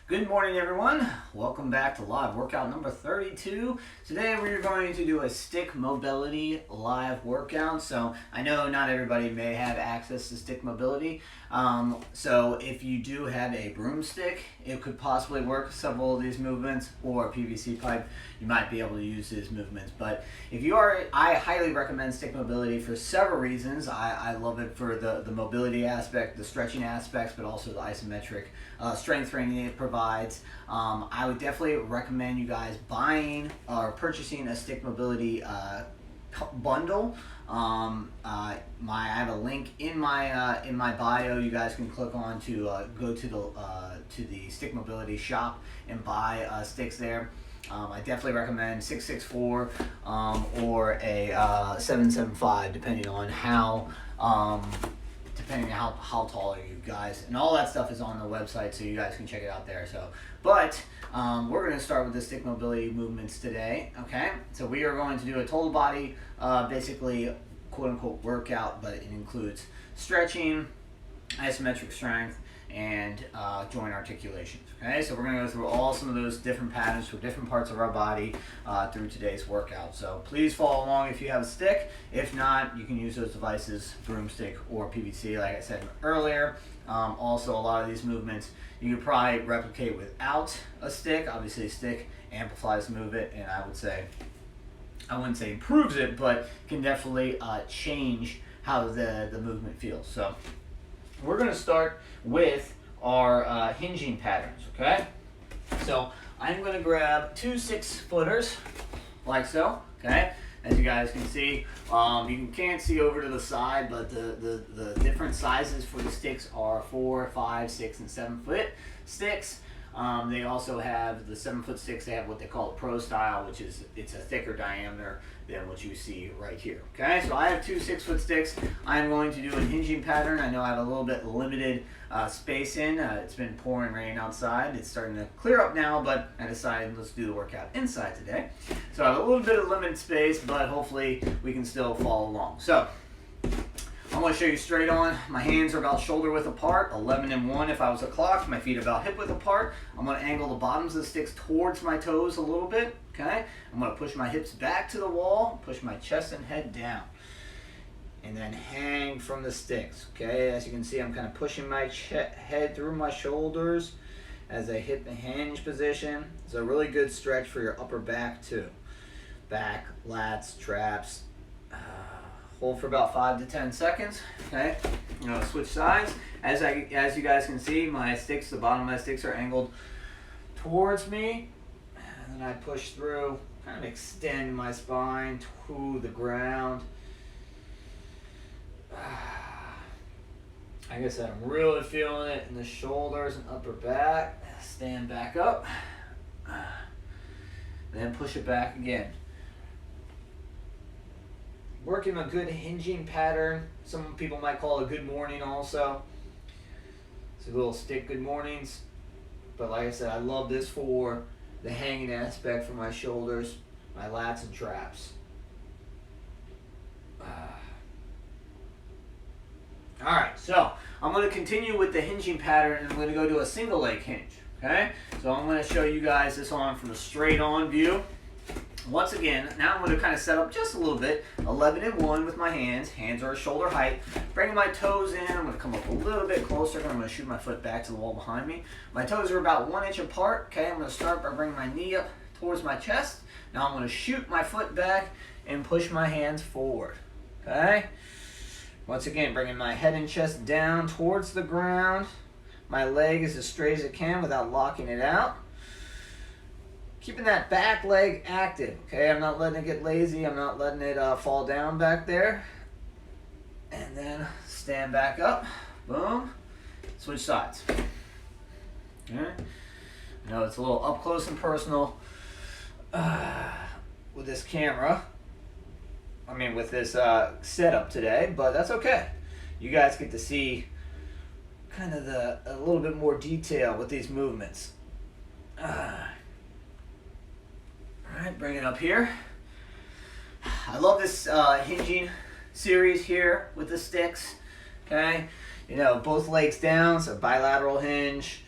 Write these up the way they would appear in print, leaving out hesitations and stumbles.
Good morning, everyone. Welcome back to live workout number 32. Today we're going to do a stick mobility live workout. So I know not everybody may have access to stick mobility. So if you do have a broomstick, it could possibly work several of these movements, or a PVC pipe, you might be able to use these movements. But if you are, I highly recommend stick mobility for several reasons. I love it for the mobility aspect, the stretching aspects, but also the isometric strength training it provides. I would definitely recommend you guys buying or purchasing a stick mobility bundle. I have a link in my bio. You guys can click on to go to the stick mobility shop and buy sticks there. I definitely recommend 664 or a 775, depending on how tall are you guys, and all that stuff is on the website, so you guys can check it out there. So, but we're going to start with the stick mobility movements today. Okay, so we are going to do a total body, basically quote unquote workout, but it includes stretching, isometric strength, and joint articulations. Okay, so we're going to go through some of those different patterns for different parts of our body through today's workout. So please follow along if you have a stick. If not, you can use those devices, broomstick or PVC, like I said earlier. Also, a lot of these movements you could probably replicate without a stick. Obviously, a stick amplifies the movement, and I wouldn't say improves it, but can definitely change how the movement feels. So we're going to start with our hinging patterns, okay? So I'm going to grab two 6-footers, like so, okay? As you guys can see, you can't see over to the side, but the different sizes for the sticks are 4, 5, 6, and 7-foot sticks. They also have the 7-foot sticks. They have what they call a pro style, which is it's a thicker diameter than what you see right here. Okay, so I have two 6-foot sticks. I'm going to do a hinging pattern. I know I have a little bit limited space in. It's been pouring rain outside. It's starting to clear up now, but I decided let's do the workout inside today. So I have a little bit of limited space, but hopefully we can still follow along. So I'm going to show you straight on. My hands are about shoulder width apart, 11 and 1 if I was a clock. My feet are about hip width apart. I'm going to angle the bottoms of the sticks towards my toes a little bit. Okay, I'm going to push my hips back to the wall, push my chest and head down, and then hang from the sticks. Okay, as you can see, I'm kind of pushing my head through my shoulders as I hit the hinge position. It's a really good stretch for your upper back too. Back, lats, traps. Hold for about 5 to 10 seconds. Okay, I'm going to switch sides. As you guys can see, my sticks, the bottom of my sticks are angled towards me. And then I push through, kind of extend my spine to the ground. Like I said, I'm really feeling it in the shoulders and upper back. Stand back up. Then push it back again. Working a good hinging pattern. Some people might call it a good morning also. It's a little stick good mornings. But like I said, I love this for the hanging aspect for my shoulders, my lats and traps. Alright, so I'm going to continue with the hinging pattern, and I'm going to go to a single leg hinge. Okay? So I'm going to show you guys this on from a straight on view. Once again, now I'm going to kind of set up just a little bit, 11 and 1 with my hands. Hands are shoulder height. Bringing my toes in, I'm going to come up a little bit closer. I'm going to shoot my foot back to the wall behind me. My toes are about 1 inch apart. Okay, I'm going to start by bringing my knee up towards my chest. Now I'm going to shoot my foot back and push my hands forward. Okay? Once again, bringing my head and chest down towards the ground. My leg is as straight as it can without locking it out. Keeping that back leg active, okay? I'm not letting it get lazy. I'm not letting it fall down back there. And then stand back up. Boom. Switch sides. Okay? I know it's a little up close and personal with this camera. I mean, with this setup today, but that's okay. You guys get to see kind of a little bit more detail with these movements. Alright, bring it up here. I love this hinging series here with the sticks. Okay, you know, both legs down, so bilateral hinge.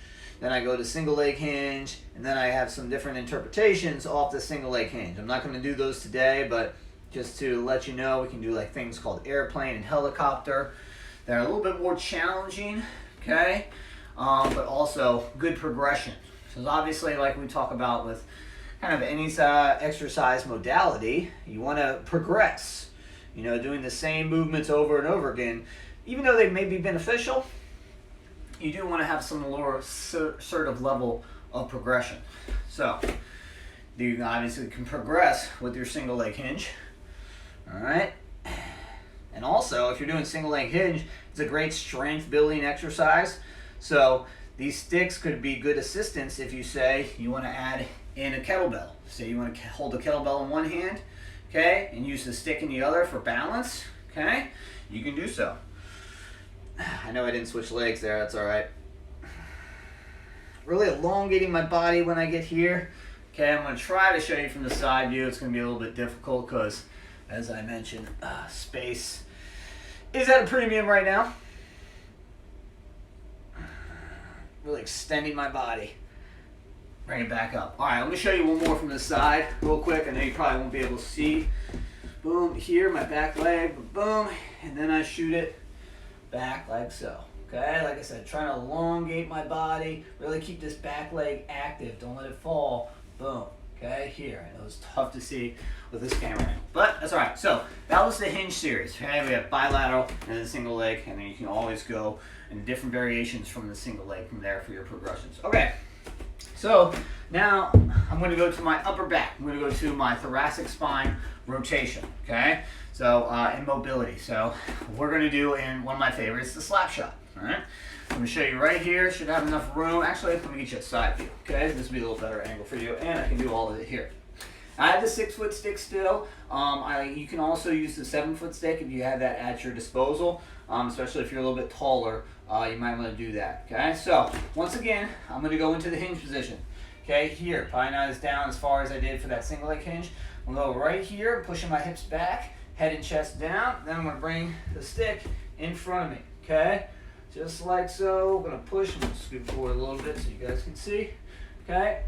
then I go to single leg hinge, and then I have some different interpretations off the single leg hinge. I'm not going to do those today, but just to let you know, we can do like things called airplane and helicopter. They're a little bit more challenging, okay, but also good progression. So obviously, like we talk about with kind of any exercise modality, you want to progress. You know, doing the same movements over and over again, even though they may be beneficial, you do want to have some lower sort of level of progression. So you obviously can progress with your single leg hinge. All right. And also, if you're doing single leg hinge, it's a great strength building exercise. So these sticks could be good assistance if you say you want to add in a kettlebell. Say you want to hold a kettlebell in one hand, okay, and use the stick in the other for balance, okay? You can do so. I know I didn't switch legs there, that's all right. Really elongating my body when I get here. Okay, I'm going to try to show you from the side view. It's going to be a little bit difficult because, as I mentioned, space is at a premium right now. Really extending my body. Bring it back up. All right, I'm going to show you one more from the side real quick. I know you probably won't be able to see. Boom, here, my back leg, boom, and then I shoot it back like so. Okay, like I said, trying to elongate my body, really keep this back leg active. Don't let it fall. Boom. Okay, here. I know it's tough to see with this camera angle, but that's all right. So that was the hinge series. Okay, we have bilateral and then single leg, and then you can always go in different variations from the single leg from there for your progressions. Okay, so now I'm going to go to my upper back. I'm going to go to my thoracic spine rotation. Okay, so and mobility. So we're going to do in one of my favorites, the slap shot. All right. I'm going to show you right here. Should have enough room. Actually, let me get you a side view. Okay, this will be a little better angle for you, and I can do all of it here. I have the 6-foot stick still. You can also use the 7-foot stick if you have that at your disposal, especially if you're a little bit taller. You might want to do that. Okay, so once again, I'm going to go into the hinge position. Okay, here, probably not as down as far as I did for that single leg hinge. I'm going to go right here, pushing my hips back, head and chest down. Then I'm going to bring the stick in front of me. Okay. Just like so. I'm going to push. I'm going to scoot forward a little bit so you guys can see. Okay?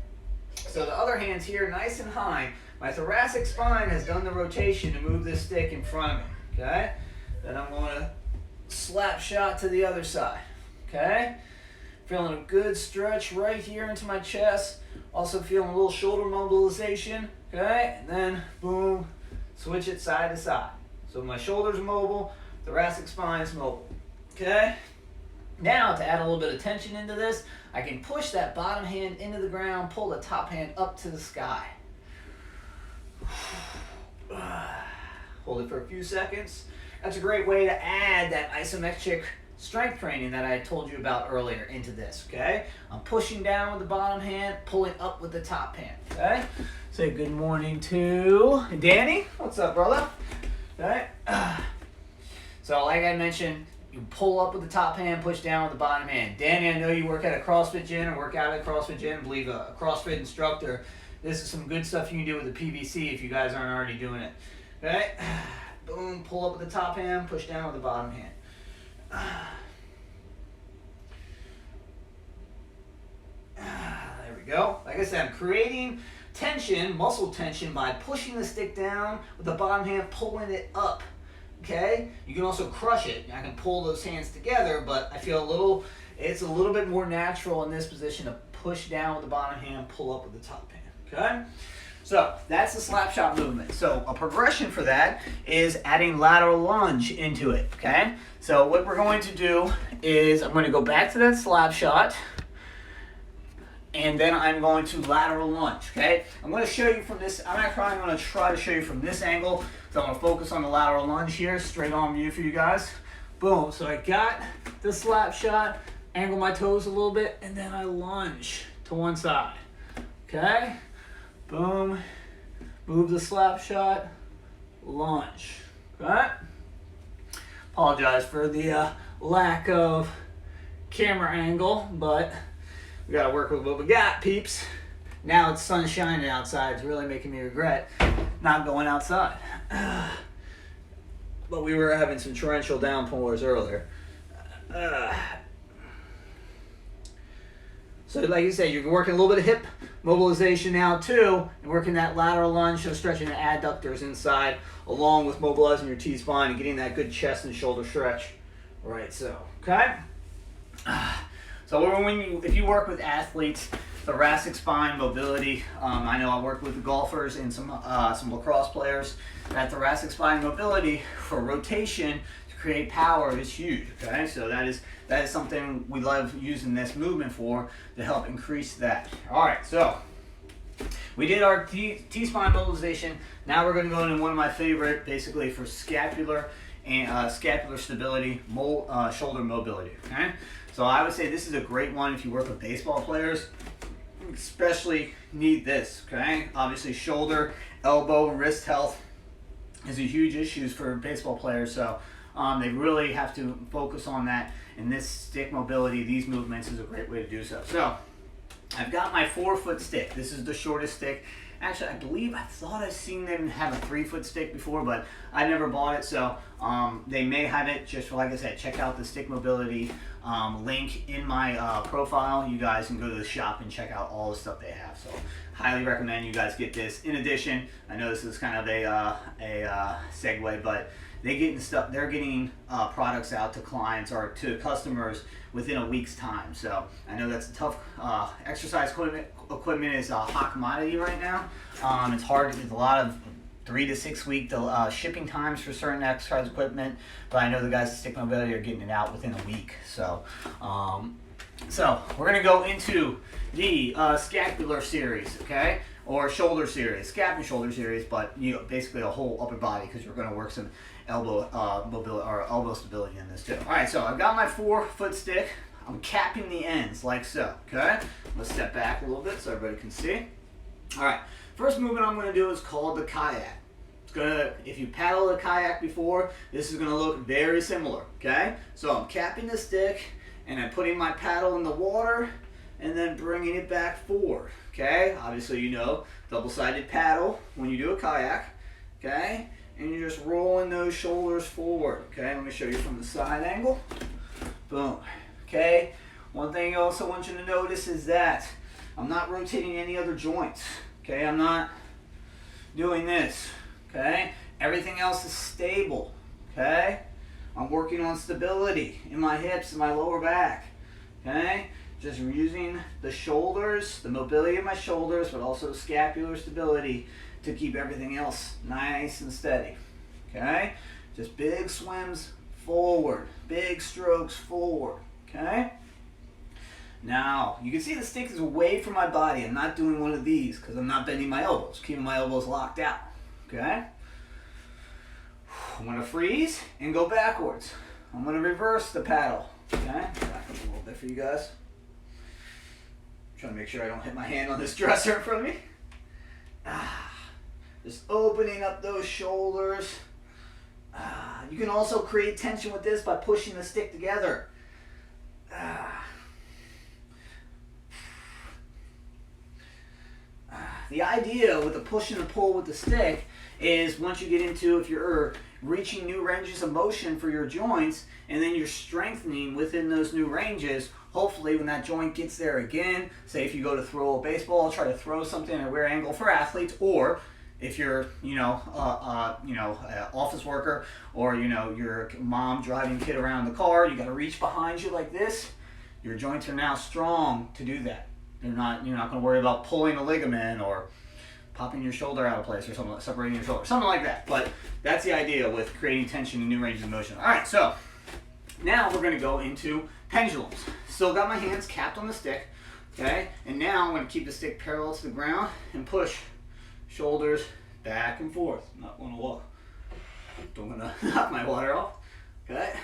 So the other hand's here nice and high. My thoracic spine has done the rotation to move this stick in front of me. Okay? Then I'm going to slap shot to the other side. Okay? Feeling a good stretch right here into my chest. Also feeling a little shoulder mobilization. Okay? And then, boom, switch it side to side. So my shoulders are mobile, thoracic spine is mobile. Okay? Now, to add a little bit of tension into this, I can push that bottom hand into the ground, pull the top hand up to the sky. Hold it for a few seconds. That's a great way to add that isometric strength training that I told you about earlier into this, okay? I'm pushing down with the bottom hand, pulling up with the top hand, okay? Say good morning to Danny. What's up, brother? Okay? So like I mentioned, you pull up with the top hand, push down with the bottom hand. Danny, I know you work at a CrossFit gym or work out at a CrossFit gym. I believe a CrossFit instructor. This is some good stuff you can do with the PVC if you guys aren't already doing it. Okay? Boom, pull up with the top hand, push down with the bottom hand. There we go. Like I said, I'm creating tension, muscle tension, by pushing the stick down with the bottom hand, pulling it up. Okay, you can also crush it. I can pull those hands together, but I feel it's a little bit more natural in this position to push down with the bottom hand, pull up with the top hand. Okay, so that's the slap shot movement. So a progression for that is adding lateral lunge into it. Okay, so what we're going to do is I'm going to go back to that slap shot, and then I'm going to lateral lunge. Okay, I'm going to show you from this. I'm actually going to try to show you from this angle. So I'm going to focus on the lateral lunge here, straight on view for you guys. Boom. So I got the slap shot, angle my toes a little bit, and then I lunge to one side. Okay. Boom. Move the slap shot, lunge. Okay. Apologize for the lack of camera angle, but we got to work with what we got, peeps. Now it's sun shining outside. It's really making me regret not going outside. But we were having some torrential downpours earlier. So like you said, you're working a little bit of hip mobilization now too, and working that lateral lunge, so stretching the adductors inside, along with mobilizing your T-spine and getting that good chest and shoulder stretch. Right, so, okay? So if you work with athletes, thoracic spine mobility, I know I work with golfers and some lacrosse players. That thoracic spine mobility for rotation to create power is huge, okay? So that is something we love using this movement for, to help increase that. All right, so we did our T-spine mobilization. Now we're going to go into one of my favorite, basically for scapular and scapular stability, shoulder mobility. Okay, so I would say this is a great one if you work with baseball players. Especially need this. Okay, obviously shoulder, elbow, wrist health is a huge issue for baseball players. So they really have to focus on that. And this stick mobility, these movements, is a great way to do so. So I've got my 4-foot stick. This is the shortest stick. Actually, I thought I've seen them have a 3-foot stick before, but I never bought it. So they may have it. Just like I said, check out the stick mobility link in my profile. You guys can go to the shop and check out all the stuff they have. So highly recommend you guys get this. In addition, I know this is kind of a segue, but they're getting products out to clients or to customers within a week's time. So I know that's a tough exercise equipment is a hot commodity right now. It's hard. There's a lot of 3 to 6 week shipping times for certain exercise equipment, but I know the guys at Stick Mobility are getting it out within a week. So we're gonna go into the scapular series, okay, or shoulder series, scap and shoulder series, but basically a whole upper body, because you're gonna work some elbow mobility or elbow stability in this too. All right, so I've got my 4-foot stick. I'm capping the ends like so. Okay, let's step back a little bit so everybody can see. All right, first movement I'm going to do is called the kayak. If you paddled a kayak before, this is going to look very similar. Okay, so I'm capping the stick and I'm putting my paddle in the water and then bringing it back forward. Okay, obviously double-sided paddle when you do a kayak. Okay. And you're just rolling those shoulders forward. Okay, let me show you from the side angle. Boom. Okay, one thing I also want you to notice is that I'm not rotating any other joints. Okay, I'm not doing this. Okay, everything else is stable. Okay, I'm working on stability in my hips and my lower back. Okay, just using the shoulders, the mobility of my shoulders, but also scapular stability to keep everything else nice and steady. Okay, just big swims forward, big strokes forward. Okay, now you can see the stick is away from my body. I'm not doing one of these because I'm not bending my elbows, keeping my elbows locked out. Okay, I'm going to freeze and go backwards. I'm going to reverse the paddle. Okay, back up a little bit for you guys. Trying to make sure I don't hit my hand on this dresser in front of me. Just opening up those shoulders. You can also create tension with this by pushing the stick together. The idea with the push and the pull with the stick is once you get into, if you're reaching new ranges of motion for your joints, and then you're strengthening within those new ranges, hopefully when that joint gets there again, say if you go to throw a baseball, try to throw something at a rear angle for athletes, or if you're, office worker, or your mom driving kid around the car, you got to reach behind you like this. Your joints are now strong to do that. You're not going to worry about pulling a ligament or popping your shoulder out of place or something, like separating your shoulder, something like that. But that's the idea with creating tension in new ranges of motion. All right, so now we're going to go into pendulums. Still got my hands capped on the stick, okay? And now I'm going to keep the stick parallel to the ground and push shoulders back and forth. Not want to walk. Don't want to knock my water off. Okay.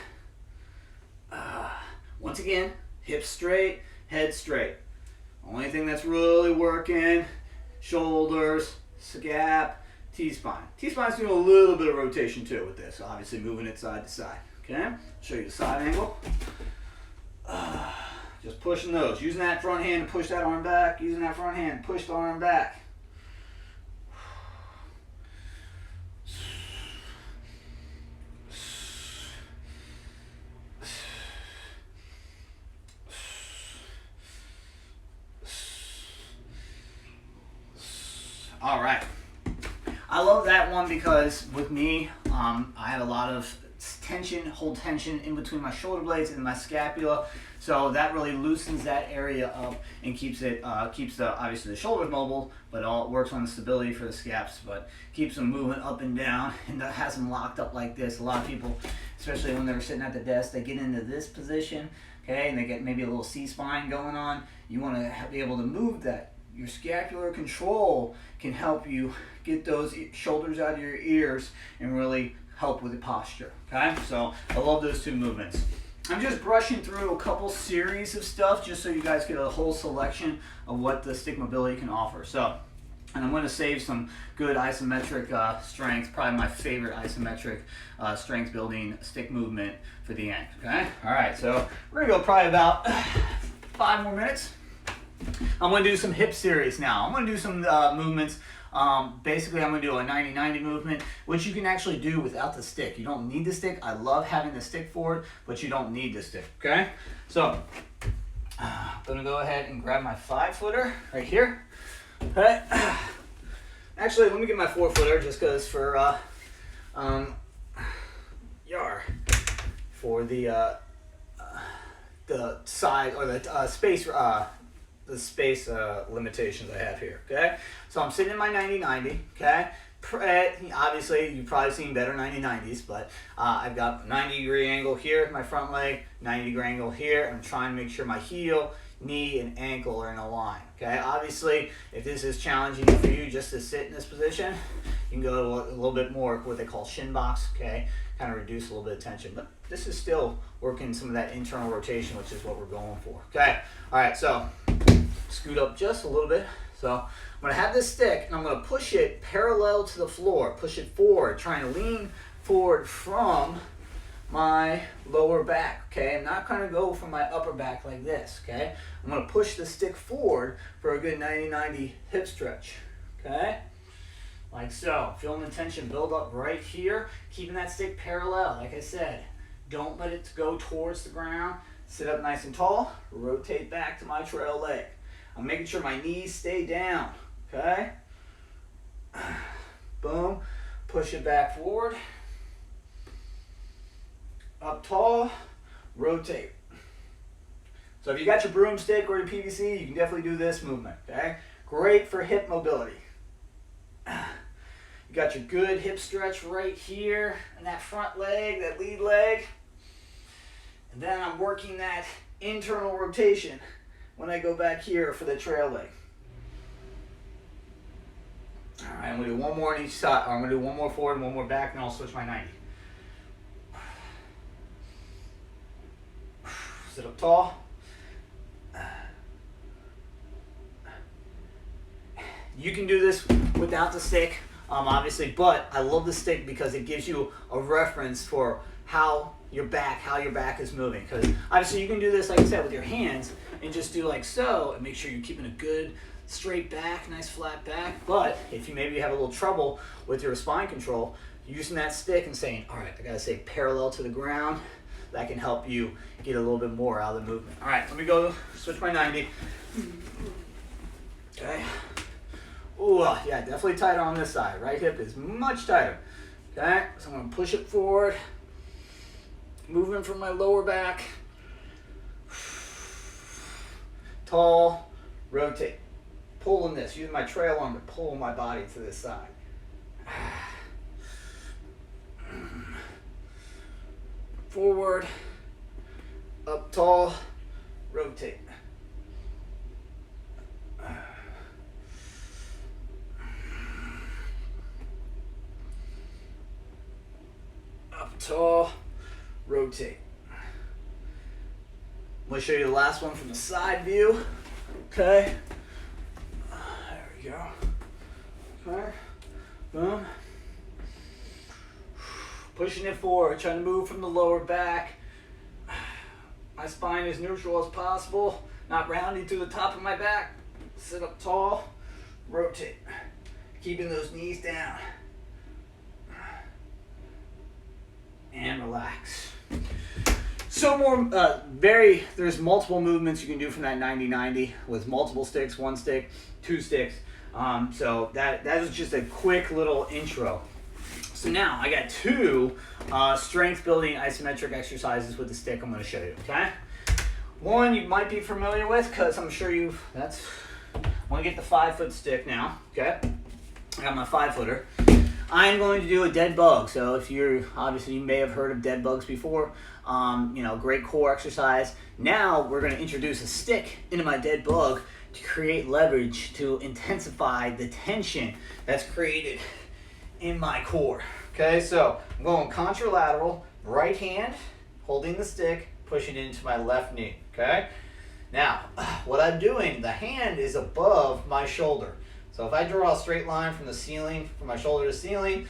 Once again, hips straight, head straight. Only thing that's really working: shoulders, scap, T-spine. T-spine's doing a little bit of rotation too with this. Obviously moving it side to side. Okay. Show you the side angle. Just pushing those. Using that front hand to push that arm back. Using that front hand to push the arm back. All right. I love that one because with me, I have a lot of tension, hold tension in between my shoulder blades and my scapula. So that really loosens that area up and keeps it, keeps the, obviously the shoulders mobile, but all it works on the stability for the scaps, but keeps them moving up and down, and that has them locked up like this. A lot of people, especially when they're sitting at the desk, they get into this position, okay, and they get maybe a little C-spine going on. You want to be able to move that. Your scapular control can help you get those shoulders out of your ears and really help with the posture, okay? So I love those two movements. I'm just brushing through a couple series of stuff just so you guys get a whole selection of what the stick mobility can offer. So, and I'm going to save some good isometric strength, probably my favorite isometric strength building stick movement for the end, okay? All right, so we're going to go probably about 5 more minutes. I'm going to do some hip series now. I'm going to do some movements. Basically, I'm going to do a 90-90 movement, which you can actually do without the stick. You don't need the stick. I love having the stick forward, but you don't need the stick, okay? So, I'm going to go ahead and grab my 5-footer right here, okay? Actually, let me get my 4-footer just because for, for the size or the space limitations I have here, okay? So I'm sitting in my 90-90, okay? Obviously, you've probably seen better 90-90s, but I've got 90-degree angle here, my front leg, 90-degree angle here. I'm trying to make sure my heel, knee, and ankle are in a line, okay? Obviously, if this is challenging for you just to sit in this position, you can go to a little bit more what they call shin box, okay? Kind of reduce a little bit of tension, but this is still working some of that internal rotation, which is what we're going for, okay? All right, so scoot up just a little bit. So I'm going to have this stick and I'm going to push it parallel to the floor, push it forward, trying to lean forward from my lower back, okay? I'm not going to go from my upper back like this, okay? I'm going to push the stick forward for a good 90-90 hip stretch, okay? Like so. Feeling the tension build up right here, keeping that stick parallel. Like I said, don't let it go towards the ground. Sit up nice and tall, rotate back to my trail leg. I'm making sure my knees stay down, okay? Boom, push it back forward. Up tall, rotate. So if you got your broomstick or your PVC, you can definitely do this movement, okay? Great for hip mobility. You got your good hip stretch right here and that front leg, that lead leg. And then I'm working that internal rotation when I go back here for the trail leg. All right, I'm going to do one more on each side. I'm going to do one more forward and one more back, and I'll switch my 90. Sit up tall. You can do this without the stick, obviously, but I love the stick because it gives you a reference for how your back is moving. Because obviously you can do this, like I said, with your hands and just do like so and make sure you're keeping a good straight back, nice flat back. But if you maybe have a little trouble with your spine control, using that stick and saying, all right, I gotta stay parallel to the ground, that can help you get a little bit more out of the movement. All right, let me go switch my 90. Okay. Ooh, yeah, definitely tighter on this side. Right hip is much tighter. Okay, so I'm gonna push it forward. Moving from my lower back. Tall, rotate. Pulling this, using my trail arm to pull my body to this side. Forward, up tall, rotate. Up tall, rotate. I'm going to show you the last one from the side view. Okay. There we go. Okay. Boom. Pushing it forward, trying to move from the lower back. My spine is neutral as possible, not rounding through the top of my back. Sit up tall, rotate. Keeping those knees down. And relax. So there's multiple movements you can do from that 90-90 with multiple sticks, one stick, two sticks. So that is just a quick little intro. So now I got two strength building isometric exercises with the stick I'm going to show you, okay? One you might be familiar with because I'm sure I want to get the 5-foot stick now, okay? I got my 5-footer. I'm going to do a dead bug. So if obviously you may have heard of dead bugs before, great core exercise. Now we're going to introduce a stick into my dead bug to create leverage, to intensify the tension that's created in my core. Okay, so I'm going contralateral, right hand, holding the stick, pushing it into my left knee. Okay, now what I'm doing, the hand is above my shoulder. So if I draw a straight line from the ceiling, from my shoulder to ceiling,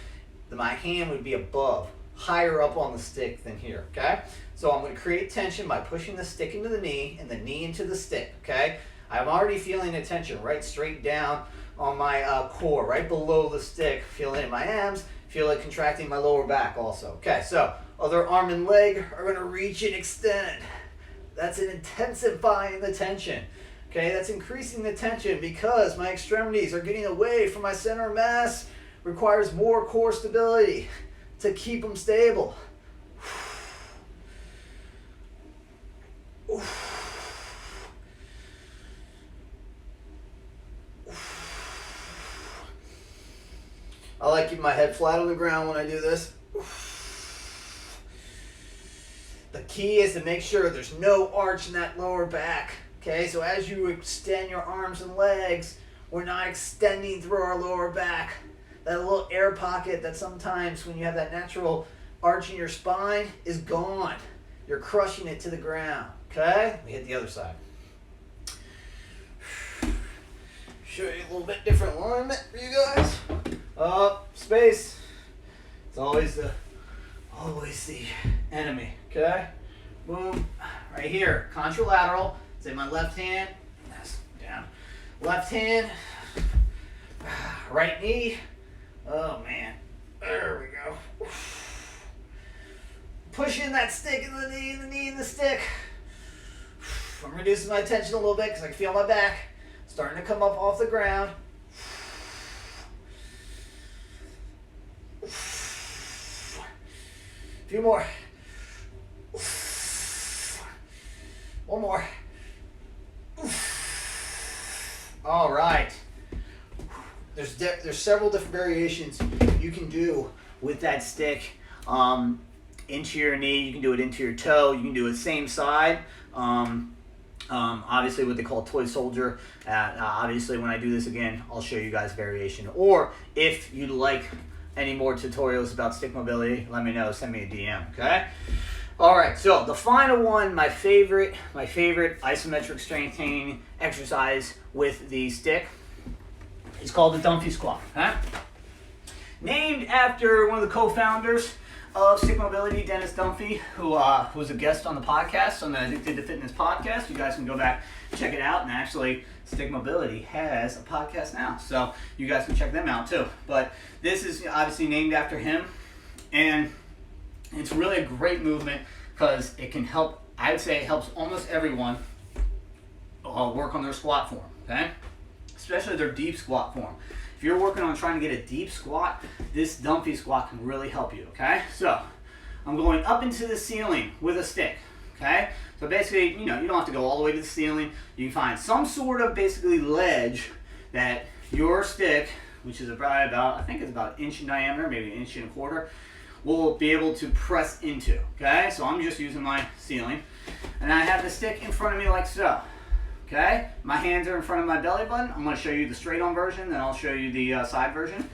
then my hand would be above, higher up on the stick than here. Okay, so I'm going to create tension by pushing the stick into the knee and the knee into the stick. Okay, I'm already feeling the tension right straight down on my core, right below the stick, feeling it in my abs, feel it contracting my lower back also. Okay, so other arm and leg are going to reach and extend. That's intensifying the tension. Okay, that's increasing the tension because my extremities are getting away from my center of mass. Requires more core stability to keep them stable. I like keeping my head flat on the ground when I do this. The key is to make sure there's no arch in that lower back. Okay, so as you extend your arms and legs, we're not extending through our lower back. That little air pocket that sometimes when you have that natural arch in your spine is gone. You're crushing it to the ground. Okay, let me hit the other side. Show you a little bit different alignment for you guys. Up, space. It's always the enemy. Okay, boom, right here, contralateral. Say my left hand, down. Left hand, right knee. Oh man, there we go. Pushing that stick in the knee in the stick. I'm reducing my tension a little bit because I can feel my back starting to come up off the ground. A few more. One more. All right. There's several different variations you can do with that stick. Into your knee, you can do it into your toe. You can do it same side. Obviously, what they call toy soldier. Obviously, when I do this again, I'll show you guys variation. Or if you'd like any more tutorials about stick mobility, let me know. Send me a DM. Okay. All right, so the final one, my favorite isometric strength training exercise with the stick is called the Dunphy squat. Okay? Named after one of the co-founders of Stick Mobility, Dennis Dunphy, who was a guest on the podcast, on the Addicted to Fitness podcast. You guys can go back, check it out, and actually Stick Mobility has a podcast now, so you guys can check them out too. But this is obviously named after him, and it's really a great movement because it can help, I would say it helps almost everyone work on their squat form, okay? Especially their deep squat form. If you're working on trying to get a deep squat, this Dunphy squat can really help you, okay? So, I'm going up into the ceiling with a stick, okay? So basically, you don't have to go all the way to the ceiling. You can find some sort of basically ledge that your stick, which is probably about, I think it's about an inch in diameter, maybe an inch and a quarter, will be able to press into, okay? So I'm just using my ceiling. And I have the stick in front of me like so, okay? My hands are in front of my belly button. I'm gonna show you the straight on version, then I'll show you the side version,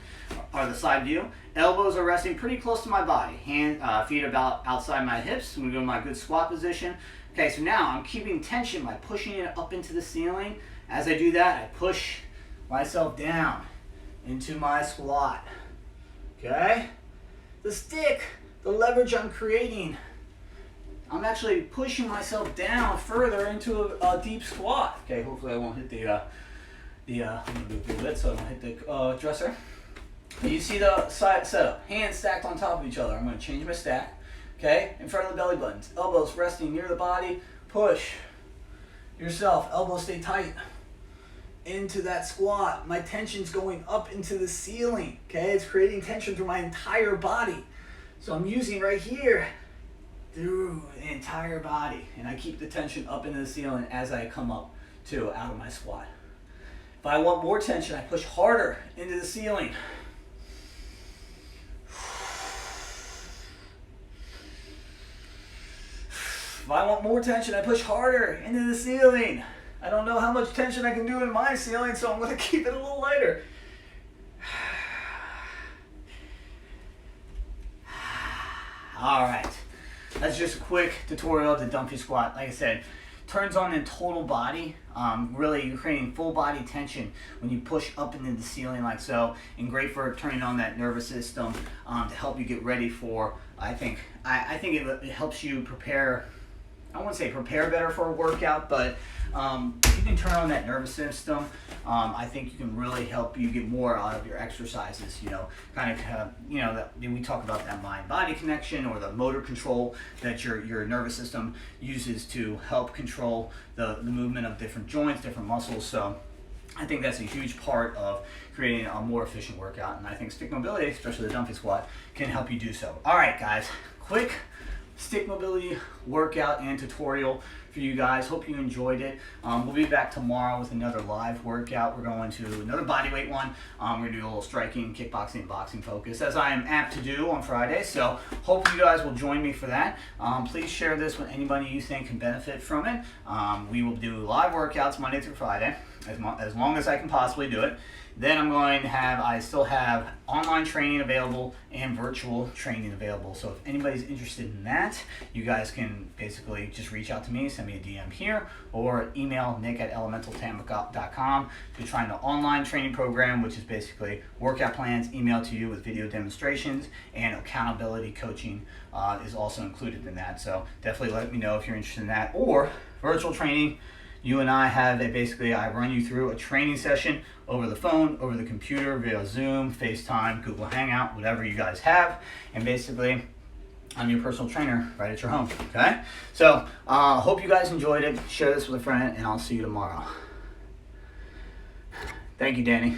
or the side view. Elbows are resting pretty close to my body. Feet about outside my hips. I'm gonna go to my good squat position. Okay, so now I'm keeping tension by pushing it up into the ceiling. As I do that, I push myself down into my squat, okay? The stick, the leverage I'm creating, I'm actually pushing myself down further into a deep squat. Okay, hopefully I won't hit I'm gonna do a little bit so I don't hit the dresser. You see the side setup, hands stacked on top of each other. I'm gonna change my stack. okay, in front of the belly buttons. Elbows resting near the body. Push yourself. Elbows stay tight into that squat. My tension's going up into the ceiling, okay? It's creating tension through my entire body. So I'm using right here through the entire body, and I keep the tension up into the ceiling as I come up to out of my squat. If I want more tension, I push harder into the ceiling. If I want more tension, I push harder into the ceiling. I don't know how much tension I can do in my ceiling, so I'm going to keep it a little lighter. All right, that's just a quick tutorial of the Dunphy squat. Like I said, turns on the total body. Really, you're creating full body tension when you push up into the ceiling like so, and great for turning on that nervous system to help you get ready for. I think it helps you prepare. I won't say prepare better for a workout, but if you can turn on that nervous system, I think you can really help you get more out of your exercises. You know, we talk about that mind-body connection or the motor control that your nervous system uses to help control the movement of different joints, different muscles. So I think that's a huge part of creating a more efficient workout, and I think stick mobility, especially the Dunphy squat, can help you do so. All right, guys, quick stick mobility workout and tutorial for you guys. Hope you enjoyed it. We'll be back tomorrow with another live workout. We're going to another bodyweight one. We're going to do a little striking, kickboxing, and boxing focus, as I am apt to do on Friday. So hope you guys will join me for that. Please share this with anybody you think can benefit from it. We will do live workouts Monday through Friday, as long as I can possibly do it. Then I still have online training available and virtual training available. So if anybody's interested in that, you guys can basically just reach out to me, send me a DM here, or email nick@elementaltampa.com. If you're trying the online training program, which is basically workout plans emailed to you with video demonstrations, and accountability coaching is also included in that. So definitely let me know if you're interested in that. Or virtual training, you and I have I run you through a training session over the phone, over the computer, via Zoom, FaceTime, Google Hangout, whatever you guys have. And basically, I'm your personal trainer right at your home, okay? So, hope you guys enjoyed it. Share this with a friend, and I'll see you tomorrow. Thank you, Danny.